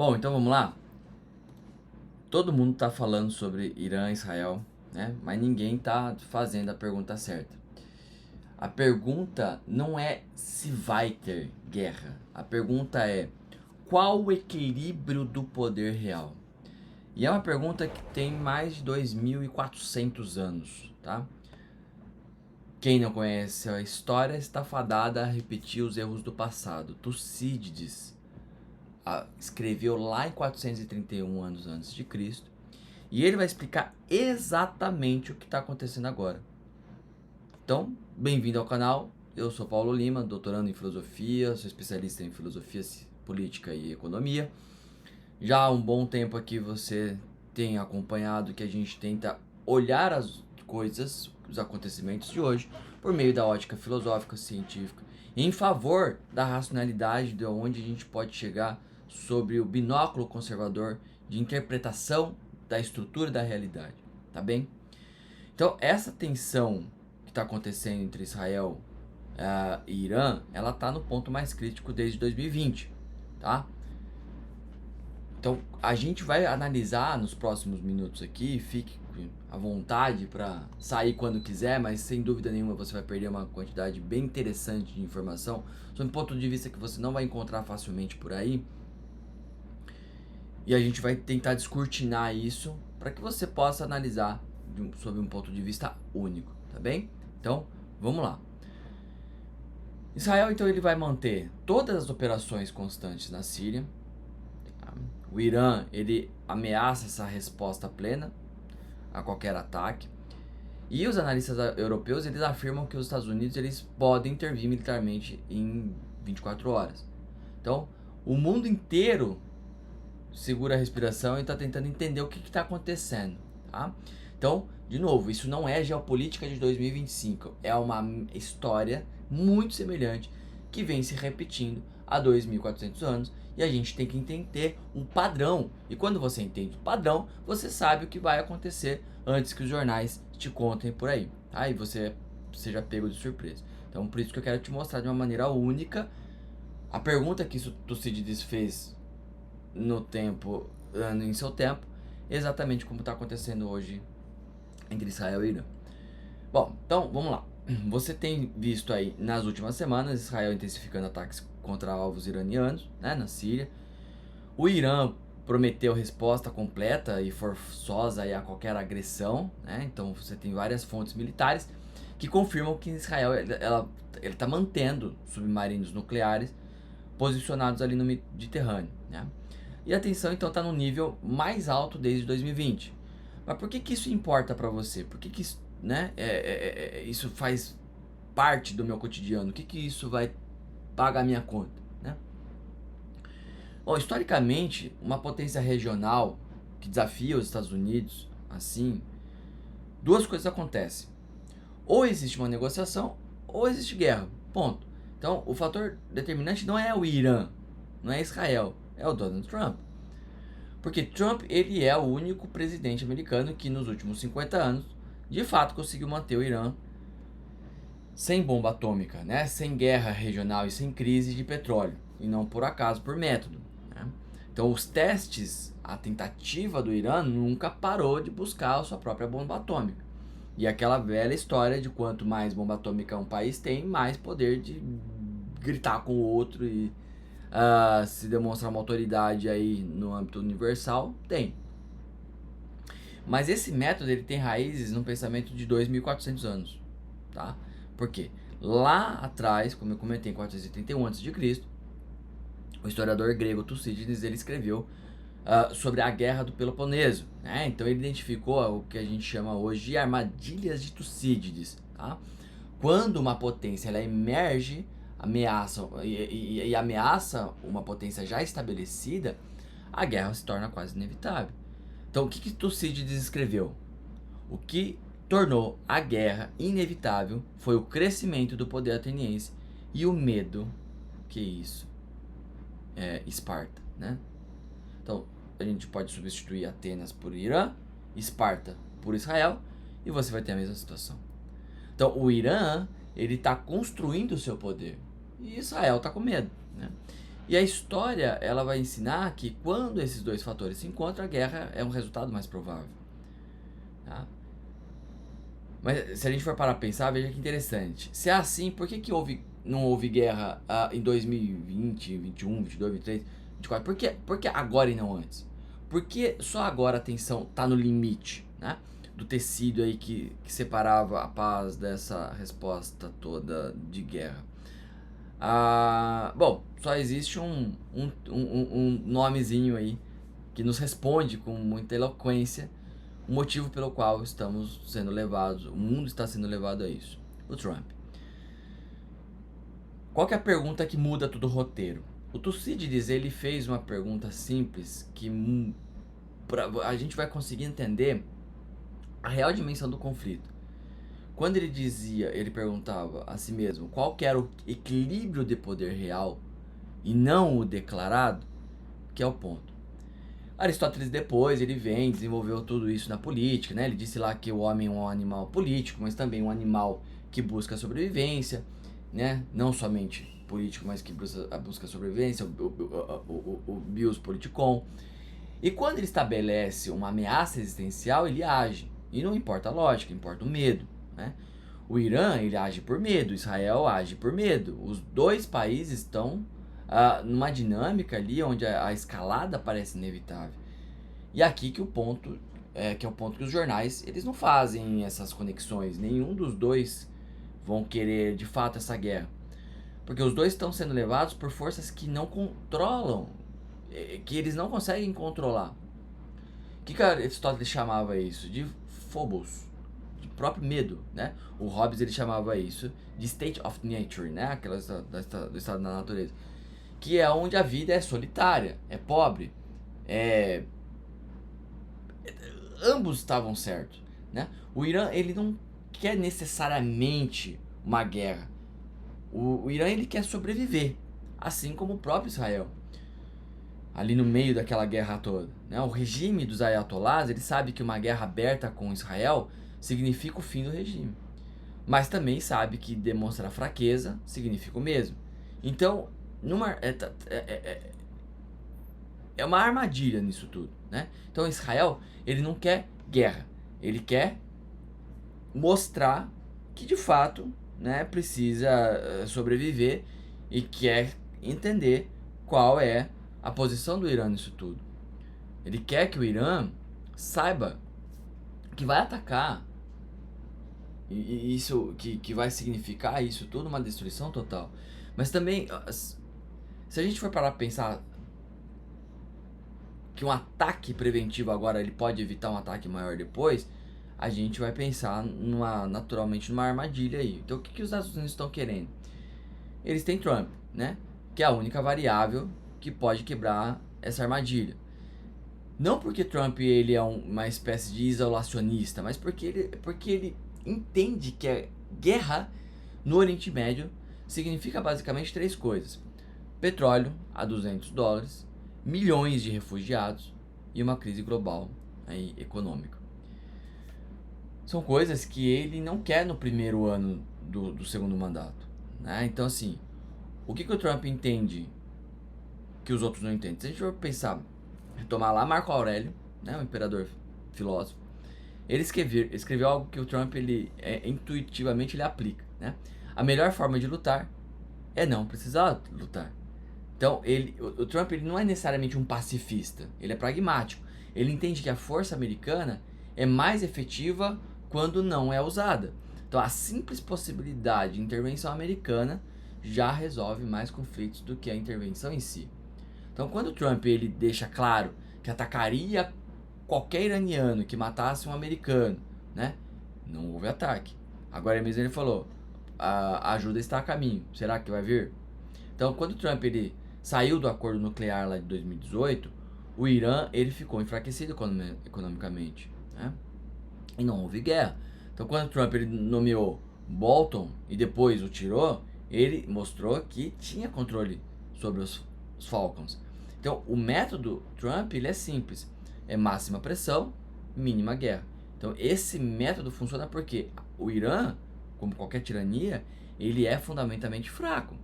Bom, então vamos lá. Todo mundo está falando sobre Irã e Israel, né? Mas ninguém está fazendo a pergunta certa. A pergunta não é se vai ter guerra. A pergunta é qual o equilíbrio do poder real? E é uma pergunta que tem mais de 2.400 anos, tá? Quem não conhece a história está fadada a repetir os erros do passado. Tucídides escreveu lá em 431 anos antes de Cristo, e ele vai explicar exatamente o que está acontecendo agora. Então, bem-vindo ao canal. Eu sou Paulo Lima, doutorando em filosofia, sou especialista em filosofia política e economia. Já há um bom tempo aqui você tem acompanhado que a gente tenta olhar as coisas, os acontecimentos de hoje, por meio da ótica filosófica, científica, em favor da racionalidade, de onde a gente pode chegar sobre o binóculo conservador de interpretação da estrutura da realidade, tá bem? Então, essa tensão que está acontecendo entre Israel e Irã, ela está no ponto mais crítico desde 2020, tá? Então, a gente vai analisar nos próximos minutos aqui, fique à vontade para sair quando quiser, mas sem dúvida nenhuma você vai perder uma quantidade bem interessante de informação, sob um ponto de vista que você não vai encontrar facilmente por aí. E a gente vai tentar descortinar isso para que você possa analisar sob um ponto de vista único, tá bem? Então, vamos lá. Israel, então, ele vai manter todas as operações constantes na Síria. O Irã, ele ameaça essa resposta plena a qualquer ataque. E os analistas europeus, eles afirmam que os Estados Unidos, eles podem intervir militarmente em 24 horas. Então, o mundo inteiro segura a respiração e está tentando entender o que está acontecendo, tá? Então, de novo, isso não é geopolítica de 2025, é uma história muito semelhante que vem se repetindo há 2.400 anos, e a gente tem que entender um padrão. E quando você entende o padrão, você sabe o que vai acontecer antes que os jornais te contem por aí, tá? E você seja pego de surpresa. Então, por isso que eu quero te mostrar de uma maneira única a pergunta que Tucídides fez no tempo, em seu tempo, exatamente como está acontecendo hoje entre Israel e Irã. Bom, então vamos lá. Você tem visto aí nas últimas semanas Israel intensificando ataques contra alvos iranianos, né, na Síria. O Irã prometeu resposta completa e forçosa aí a qualquer agressão, né? Então você tem várias fontes militares que confirmam que Israel ele está mantendo submarinos nucleares posicionados ali no Mediterrâneo, né? E a tensão então está no nível mais alto desde 2020. Mas por que isso importa para você? Por que isso, né, isso faz parte do meu cotidiano? O que isso vai pagar a minha conta, né? Bom, historicamente, uma potência regional que desafia os Estados Unidos, assim, duas coisas acontecem. Ou existe uma negociação, ou existe guerra. Ponto. Então, o fator determinante não é o Irã, não é Israel, é o Donald Trump. Porque Trump, ele é o único presidente americano que nos últimos 50 anos, de fato, conseguiu manter o Irã sem bomba atômica, né? Sem guerra regional e sem crise de petróleo. E não por acaso, por método, né? Então, os testes, a tentativa do Irã nunca parou de buscar a sua própria bomba atômica. E aquela velha história de quanto mais bomba atômica um país tem, mais poder de gritar com o outro e se demonstrar uma autoridade aí no âmbito universal, tem. Mas esse método ele tem raízes no pensamento de 2.400 anos, tá? Por quê? Lá atrás, como eu comentei, em 431 a.C., o historiador grego Tucídides ele escreveu sobre a guerra do Peloponeso, né? Então ele identificou o que a gente chama hoje de armadilhas de Tucídides, tá? Quando uma potência ela emerge, ameaça e ameaça uma potência já estabelecida, a guerra se torna quase inevitável. Então o que Tucídides escreveu? O que tornou a guerra inevitável foi o crescimento do poder ateniense e o medo que isso Esparta, né? Então, a gente pode substituir Atenas por Irã, Esparta por Israel, e você vai ter a mesma situação. Então, o Irã, ele está construindo o seu poder, e Israel está com medo, né? E a história, ela vai ensinar que quando esses dois fatores se encontram, a guerra é um resultado mais provável. Tá? Mas se a gente for parar pra pensar, veja que interessante. Se é assim, por que não houve guerra em 2020, 21, 22, 23, 24? Por que agora e não antes? Por que só agora a tensão tá no limite, né? Do tecido aí que separava a paz dessa resposta toda de guerra. Bom, só existe um nomezinho aí que nos responde com muita eloquência o motivo pelo qual estamos sendo levados, o mundo está sendo levado a isso. O Trump. Qual que é a pergunta que muda todo o roteiro? O Tucídides, ele fez uma pergunta simples que a gente vai conseguir entender a real dimensão do conflito. Quando ele perguntava a si mesmo qual que era o equilíbrio de poder real e não o declarado, que é o ponto. Aristóteles depois, ele vem, desenvolveu tudo isso na política, né? Ele disse lá que o homem é um animal político, mas também um animal que busca sobrevivência, né? Não somente político, mas que busca sobrevivência, o bios politikon. E quando ele estabelece uma ameaça existencial, ele age. E não importa a lógica, importa o medo, né? O Irã, ele age por medo, Israel age por medo. Os dois países estão numa dinâmica ali onde a escalada parece inevitável. E aqui que o ponto que é o ponto que os jornais, eles não fazem essas conexões. Nenhum dos dois vão querer de fato essa guerra. Porque os dois estão sendo levados por forças que não controlam, que eles não conseguem controlar. O que Aristóteles chamava isso? De phobos, de próprio medo, né? O Hobbes, ele chamava isso de state of nature, né? Aquela do estado da natureza. Que é onde a vida é solitária, é pobre, ambos estavam certos, né? O Irã, ele não quer necessariamente uma guerra. O Irã, ele quer sobreviver, assim como o próprio Israel, ali no meio daquela guerra toda, né? O regime dos ayatolás, ele sabe que uma guerra aberta com Israel significa o fim do regime, mas também sabe que demonstrar fraqueza significa o mesmo. Então, é uma armadilha nisso tudo, né? Então Israel, ele não quer guerra, ele quer mostrar que de fato, né, precisa sobreviver e quer entender qual é a posição do Irã nisso tudo. Ele quer que o Irã saiba que vai atacar e isso que vai significar isso tudo uma destruição total. Mas também, se a gente for parar pra pensar que um ataque preventivo agora ele pode evitar um ataque maior depois, a gente vai pensar naturalmente numa armadilha aí. Então o que os Estados Unidos estão querendo? Eles têm Trump, né? Que é a única variável que pode quebrar essa armadilha. Não porque Trump ele é uma espécie de isolacionista, mas porque ele entende que a guerra no Oriente Médio significa basicamente três coisas: petróleo a $200, milhões de refugiados e uma crise global aí, econômica. São coisas que ele não quer no primeiro ano do segundo mandato, né? Então assim, o que o Trump entende que os outros não entendem? Se a gente for pensar, retomar lá Marco Aurélio, né, o imperador filósofo, ele escreveu algo que o Trump intuitivamente ele aplica, né? A melhor forma de lutar é não precisar lutar. Então o Trump ele não é necessariamente um pacifista, ele é pragmático. Ele entende que a força americana é mais efetiva quando não é usada. Então a simples possibilidade de intervenção americana já resolve mais conflitos do que a intervenção em si. Então quando o Trump ele deixa claro que atacaria qualquer iraniano que matasse um americano, né? Não houve ataque. Agora mesmo ele falou, a ajuda está a caminho. Será que vai vir? Então quando o Trump ele saiu do acordo nuclear lá de 2018, o Irã ele ficou enfraquecido economicamente, né? E não houve guerra. Então quando o Trump ele nomeou Bolton e depois o tirou, ele mostrou que tinha controle sobre os Falcons. Então o método Trump ele é simples, é máxima pressão, mínima guerra. Então esse método funciona porque o Irã, como qualquer tirania, ele é fundamentalmente fraco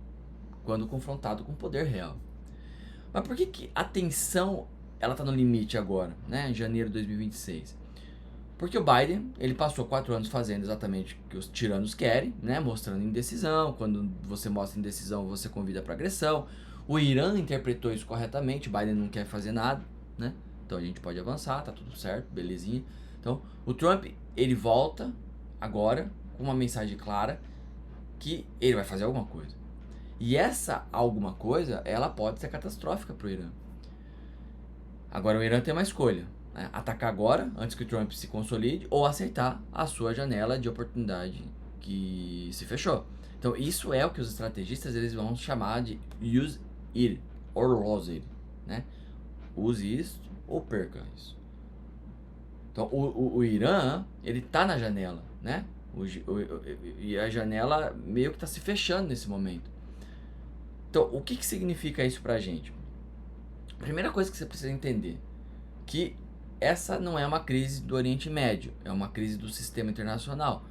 quando confrontado com o poder real. Mas por que a tensão ela tá no limite agora, né? Em janeiro de 2026? Porque o Biden, ele passou 4 anos fazendo exatamente o que os tiranos querem, né? Mostrando indecisão. Quando você mostra indecisão, você convida para agressão. O Irã interpretou isso corretamente. O Biden não quer fazer nada, né? Então a gente pode avançar, tá tudo certo, belezinha. Então, o Trump, ele volta agora com uma mensagem clara que ele vai fazer alguma coisa. E essa alguma coisa, ela pode ser catastrófica pro Irã. Agora o Irã tem uma escolha, né? Atacar agora, antes que o Trump se consolide, ou aceitar a sua janela de oportunidade que se fechou. Então isso é o que os estrategistas eles vão chamar de use it or lose it, né? Use isso ou perca isso. Então o Irã, ele tá na janela, né? E a janela meio que tá se fechando nesse momento. Então o que significa isso pra gente? Primeira coisa que você precisa entender, que essa não é uma crise do Oriente Médio, é uma crise do sistema internacional.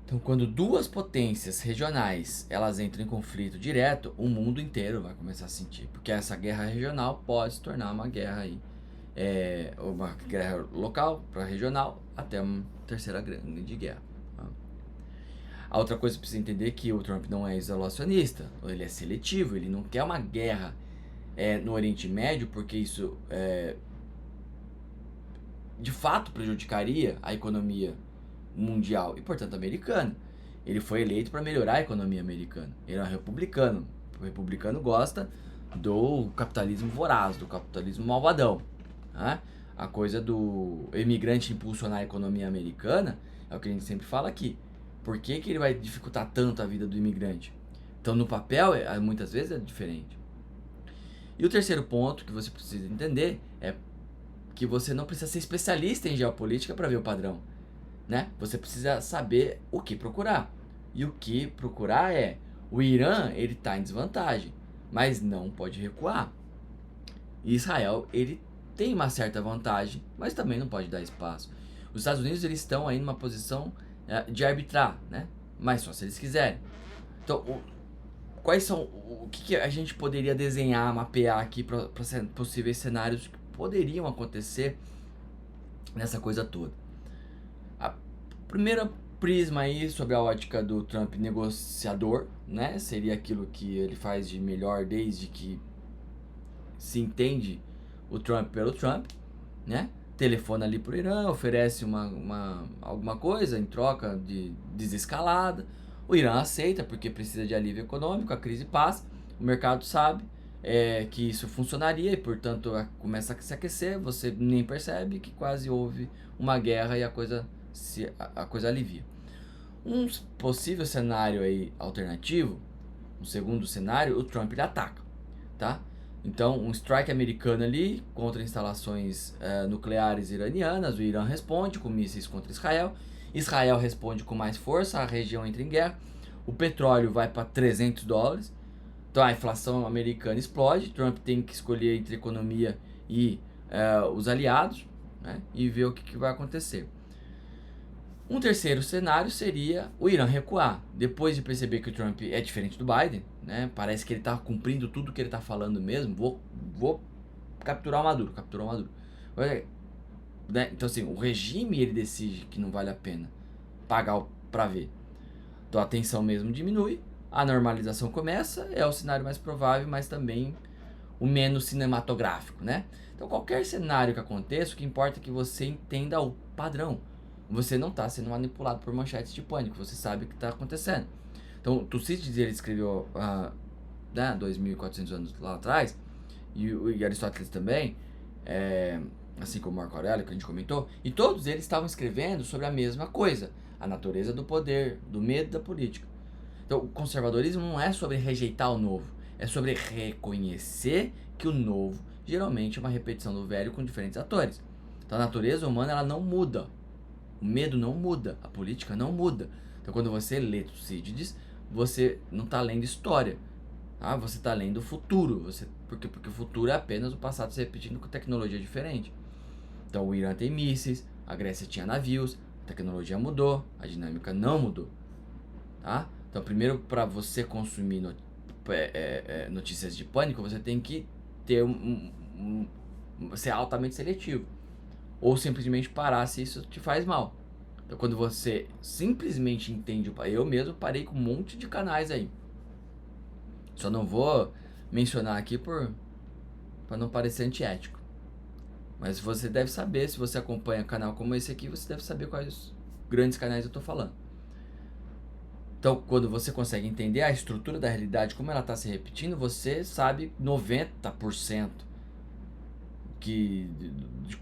Então, quando duas potências regionais elas entram em conflito direto, o mundo inteiro vai começar a sentir, porque essa guerra regional pode se tornar uma guerra aí, uma guerra local para regional, até uma terceira grande guerra. Tá? A outra coisa que precisa entender é que o Trump não é isolacionista, ele é seletivo, ele não quer uma guerra no Oriente Médio, porque isso de fato prejudicaria a economia mundial e, portanto, americana. Ele foi eleito para melhorar a economia americana. Ele é um republicano. O republicano gosta do capitalismo voraz, do capitalismo malvadão. Né? A coisa do imigrante impulsionar a economia americana é o que a gente sempre fala aqui. Por que ele vai dificultar tanto a vida do imigrante? Então, no papel, muitas vezes é diferente. E o terceiro ponto que você precisa entender é que você não precisa ser especialista em geopolítica para ver o padrão, né? Você precisa saber o que procurar. E o que procurar é: o Irã, ele está em desvantagem, mas não pode recuar. E Israel, ele tem uma certa vantagem, mas também não pode dar espaço. Os Estados Unidos, eles estão aí numa posição de arbitrar, né? Mas só se eles quiserem. Então, quais são o que a gente poderia desenhar, mapear aqui para possíveis cenários que poderiam acontecer nessa coisa toda? A primeira prisma aí sobre a ótica do Trump negociador, né? Seria aquilo que ele faz de melhor desde que se entende o Trump pelo Trump, né? Telefona ali pro Irã, oferece alguma coisa em troca de desescalada. O Irã aceita porque precisa de alívio econômico, a crise passa, o mercado sabe que isso funcionaria e, portanto, começa a se aquecer, você nem percebe que quase houve uma guerra e a coisa alivia. Um possível cenário aí alternativo, um segundo cenário, o Trump ele ataca, tá? Então, um strike americano ali contra instalações nucleares iranianas, o Irã responde com mísseis contra Israel, Israel responde com mais força, a região entra em guerra, o petróleo vai para $300, então a inflação americana explode, Trump tem que escolher entre economia e os aliados, né, e ver o que vai acontecer. Um terceiro cenário seria o Irã recuar. Depois de perceber que o Trump é diferente do Biden, né? Parece que ele está cumprindo tudo que ele está falando mesmo. Vou capturar o Maduro. Né? Então, assim, o regime ele decide que não vale a pena pagar para ver. Então a tensão mesmo diminui, a normalização começa, é o cenário mais provável, mas também o menos cinematográfico, né? Então qualquer cenário que aconteça, o que importa é que você entenda o padrão. Você não está sendo manipulado por manchetes de pânico, você sabe o que está acontecendo. Então, Tucídides, ele escreveu 2.400 anos lá atrás, e Aristóteles também, assim como Marco Aurélio, que a gente comentou, e todos eles estavam escrevendo sobre a mesma coisa, a natureza do poder, do medo da política. Então, o conservadorismo não é sobre rejeitar o novo, é sobre reconhecer que o novo geralmente é uma repetição do velho com diferentes atores. Então, a natureza humana ela não muda. O medo não muda, a política não muda. Então, quando você lê Tucídides, você não está lendo história, tá? Você está lendo o futuro. Porque o futuro é apenas o passado se repetindo com tecnologia diferente. Então, o Irã tem mísseis, a Grécia tinha navios, a tecnologia mudou, a dinâmica não mudou. Tá? Então, primeiro, para você consumir notícias de pânico, você tem que ter ser altamente seletivo. Ou simplesmente parar se isso te faz mal. Então, quando você simplesmente entende, eu mesmo parei com um monte de canais aí. Só não vou mencionar aqui para não parecer antiético. Mas você deve saber, se você acompanha um canal como esse aqui, você deve saber quais grandes canais eu estou falando. Então, quando você consegue entender a estrutura da realidade, como ela está se repetindo, você sabe 90% de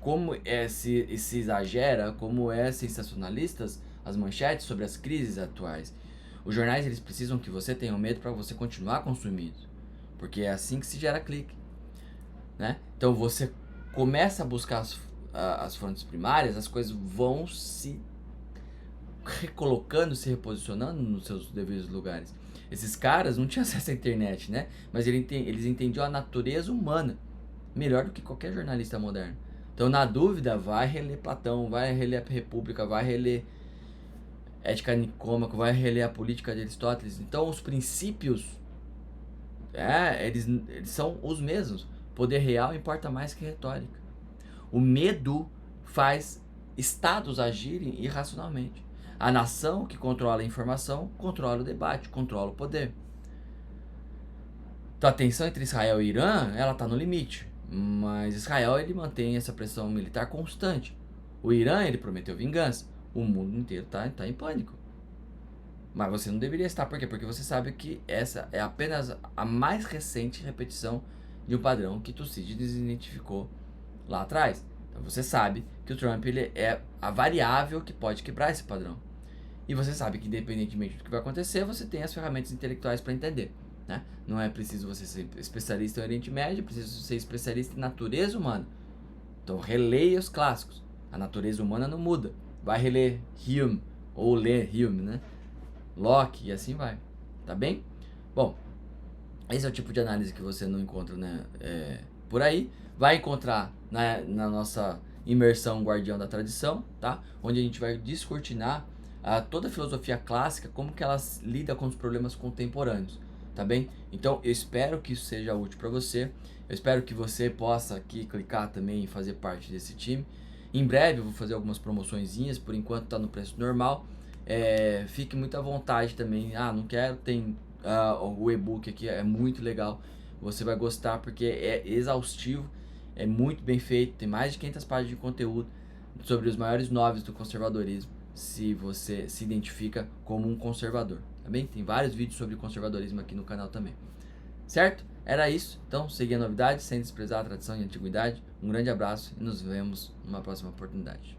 como se exagera, como sensacionalistas as manchetes sobre as crises atuais. Os jornais, eles precisam que você tenha medo para você continuar consumindo, porque é assim que se gera clique, né? Então você começa a buscar as fontes primárias, as coisas vão se recolocando, se reposicionando nos seus devidos lugares. Esses caras não tinham acesso à internet, né? Mas eles entendiam a natureza humana melhor do que qualquer jornalista moderno. Então, na dúvida, vai reler Platão, vai reler a República, vai reler Ética Nicômaco, vai reler a Política de Aristóteles. Então, os princípios, eles são os mesmos. Poder real importa mais que retórica. O medo faz estados agirem irracionalmente. A nação que controla a informação, controla o debate, controla o poder. Então, a tensão entre Israel e Irã, ela está no limite. Mas Israel, ele mantém essa pressão militar constante. O Irã, ele prometeu vingança. O mundo inteiro tá em pânico. Mas você não deveria estar, por quê? Porque você sabe que essa é apenas a mais recente repetição de um padrão que Tucídides identificou lá atrás. Então você sabe que o Trump, ele é a variável que pode quebrar esse padrão. E você sabe que, independentemente do que vai acontecer, você tem as ferramentas intelectuais para entender. Né? Não é preciso você ser especialista em Oriente Médio, é preciso ser especialista em natureza humana. Então releia os clássicos. A natureza humana não muda. Vai reler Hume, ou ler Hume, né? Locke, e assim vai. Tá bem? Bom, esse é o tipo de análise que você não encontra, né, por aí. Vai encontrar na nossa imersão Guardião da Tradição, tá? Onde a gente vai descortinar toda a filosofia clássica, como que ela lida com os problemas contemporâneos. Tá bem? Então eu espero que isso seja útil para você. Eu espero que você possa aqui clicar também e fazer parte desse time. Em breve eu vou fazer algumas promoçõezinhas, por enquanto está no preço normal. Fique muito à vontade também. Não quero, tem o e-book aqui, é muito legal. Você vai gostar porque é exaustivo, é muito bem feito, tem mais de 500 páginas de conteúdo sobre os maiores nomes do conservadorismo, se você se identifica como um conservador. Tá bem? Tem vários vídeos sobre conservadorismo aqui no canal também. Certo? Era isso. Então, siga a novidade, sem desprezar a tradição e a antiguidade. Um grande abraço e nos vemos numa próxima oportunidade.